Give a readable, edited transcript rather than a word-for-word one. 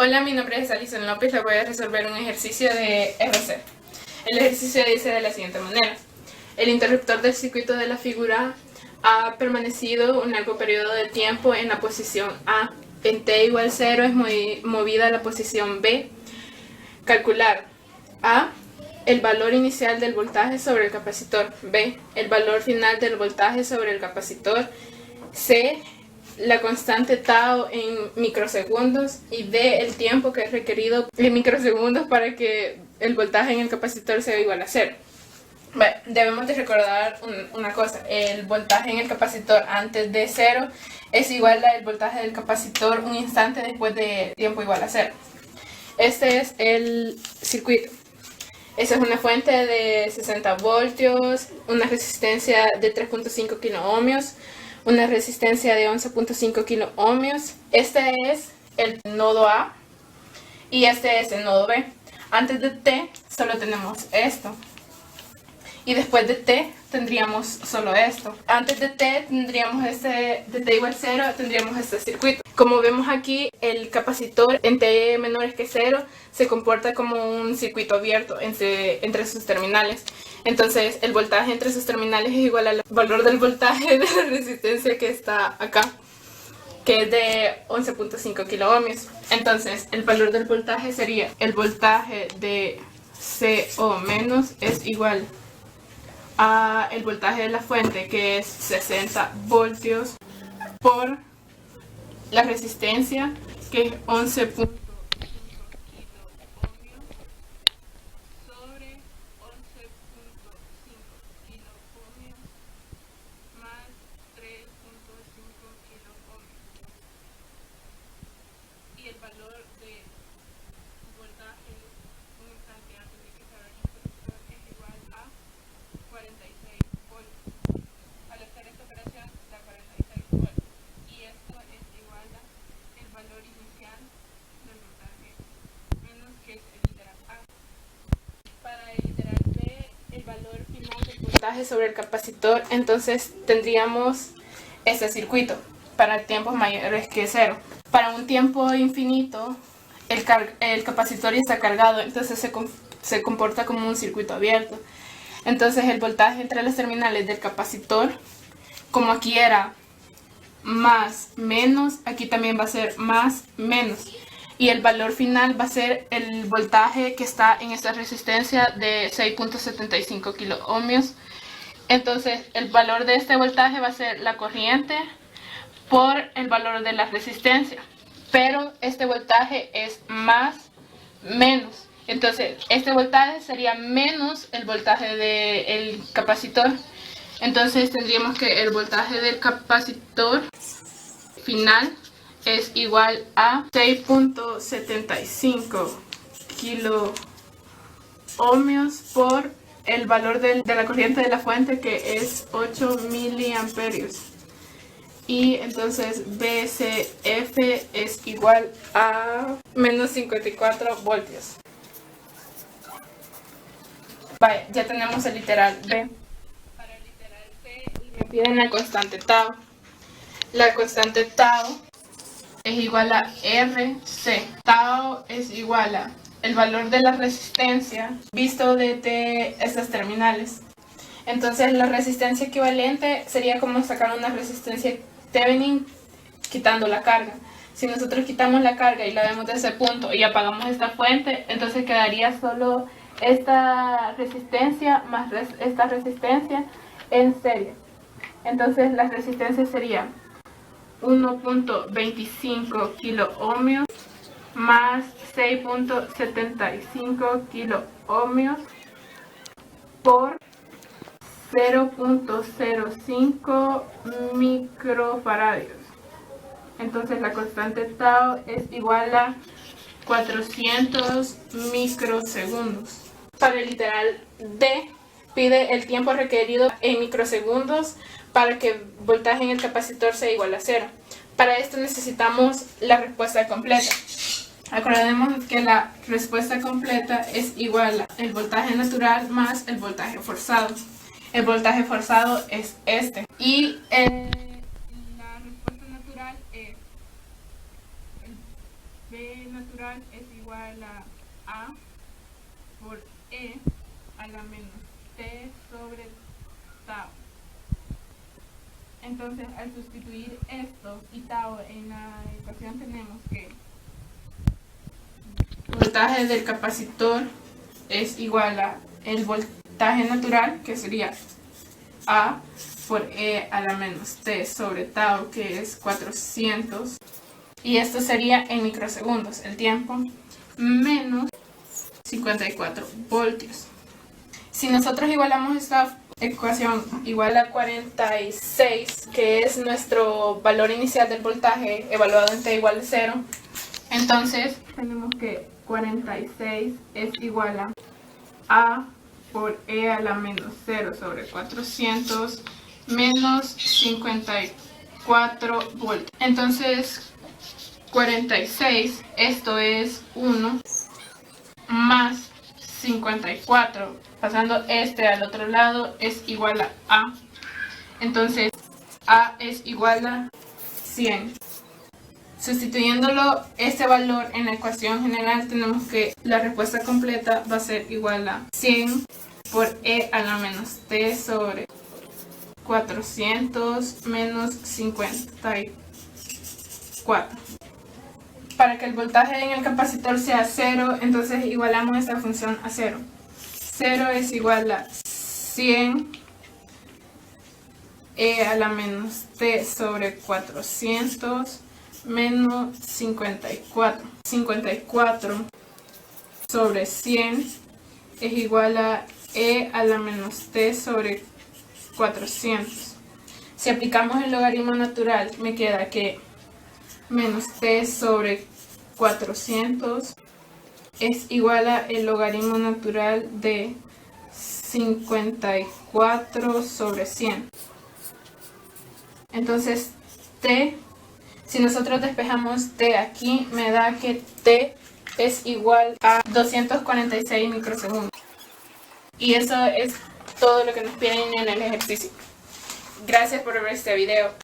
Hola, mi nombre es Alison López, le voy a resolver un ejercicio de RC. El ejercicio dice de la siguiente manera. El interruptor del circuito de la figura ha permanecido un largo periodo de tiempo en la posición A. En t igual 0 es movida a la posición B. Calcular A. El valor inicial del voltaje sobre el capacitor. B. El valor final del voltaje sobre el capacitor. C. La constante tau en microsegundos. Y D. El tiempo que es requerido en microsegundos para que el voltaje en el capacitor sea igual a 0. Bueno, debemos de recordar una cosa. El voltaje en el capacitor antes de 0 es igual al voltaje del capacitor un instante después de tiempo igual a 0. Este es el circuito. Esa es una fuente de 60 voltios, una resistencia de 3.5 kiloohmios, una resistencia de 11.5 kiloohmios. Este es el nodo A y este es el nodo B. Antes de T solo tenemos esto. Y después de T tendríamos solo esto. Antes de T tendríamos de T igual 0 tendríamos este circuito. Como vemos aquí, el capacitor en T menores que 0 se comporta como un circuito abierto entre sus terminales. Entonces el voltaje entre sus terminales es igual al valor del voltaje de la resistencia que está acá, que es de 11.5 kiloohmios. Entonces el valor del voltaje sería el voltaje de CO menos es igual a el voltaje de la fuente, que es 60 voltios, por la resistencia, que es 11.5 kiloohmios, sobre 11.5 kiloohmios más 3.5 kiloohmios. Y el valor de voltaje un instante antes de que se abra el interruptor es igual a 46 voltios. Al hacer esta operación da 46 voltios y esto es igual a el valor inicial del voltaje menos, que es el literal A. Para el literal B, el valor final del voltaje sobre el capacitor, entonces tendríamos este circuito para tiempos mayores que 0. Para un tiempo infinito el capacitor ya está cargado, entonces se comporta como un circuito abierto. Entonces el voltaje entre las terminales del capacitor, como aquí era más menos, aquí también va a ser más menos. Y el valor final va a ser el voltaje que está en esta resistencia de 6.75 kiloohmios. Entonces el valor de este voltaje va a ser la corriente por el valor de la resistencia. Pero este voltaje es más menos. Entonces este voltaje sería menos el voltaje del capacitor. Entonces tendríamos que el voltaje del capacitor final es igual a 6.75 kiloohmios por el valor de la corriente de la fuente, que es 8 miliamperios. Y entonces BCF es igual a menos 54 voltios. Vale, ya tenemos el literal B. Para el literal C me piden la constante tau. La constante tau es igual a RC. Tau es igual a el valor de la resistencia visto desde estas terminales. Entonces la resistencia equivalente sería como sacar una resistencia Thevenin quitando la carga. Si nosotros quitamos la carga y la vemos de ese punto y apagamos esta fuente, entonces quedaría solo esta resistencia más esta resistencia en serie. Entonces la resistencia sería 1.25 kiloohmios más 6.75 kiloohmios por 0.05 microfaradios. Entonces la constante tau es igual a 400 microsegundos. Para el literal D pide el tiempo requerido en microsegundos para que el voltaje en el capacitor sea igual a 0. Para esto necesitamos la respuesta completa. Acordemos que la respuesta completa es igual al voltaje natural más el voltaje forzado. El voltaje forzado es este. Y la respuesta natural es el B natural es igual a por E a la menos T sobre tau. Entonces, al sustituir esto y tau en la ecuación, tenemos que el voltaje del capacitor es igual a el voltaje natural, que sería A por E a la menos T sobre tau, que es 400. Y esto sería en microsegundos, el tiempo, menos 54 voltios. Si nosotros igualamos esta ecuación igual a 46, que es nuestro valor inicial del voltaje evaluado en t igual a 0, entonces tenemos que 46 es igual a por E a la menos 0 sobre 400 menos 54 voltios. Entonces 46, esto es 1 más 54, pasando este al otro lado, es igual a. Entonces A es igual a 100. Sustituyéndolo este valor en la ecuación general, tenemos que la respuesta completa va a ser igual a 100 por E a la menos T sobre 400 menos 54. Para que el voltaje en el capacitor sea 0, entonces igualamos esta función a 0. 0 es igual a 100 E a la menos T sobre 400 menos 54. 54 sobre 100 es igual a E a la menos T sobre 400. Si aplicamos el logaritmo natural, me queda que menos T sobre 400 es igual a el logaritmo natural de 54 sobre 100. Entonces T, si nosotros despejamos T aquí, me da que T es igual a 246 microsegundos. Y eso es todo lo que nos piden en el ejercicio. Gracias por ver este video.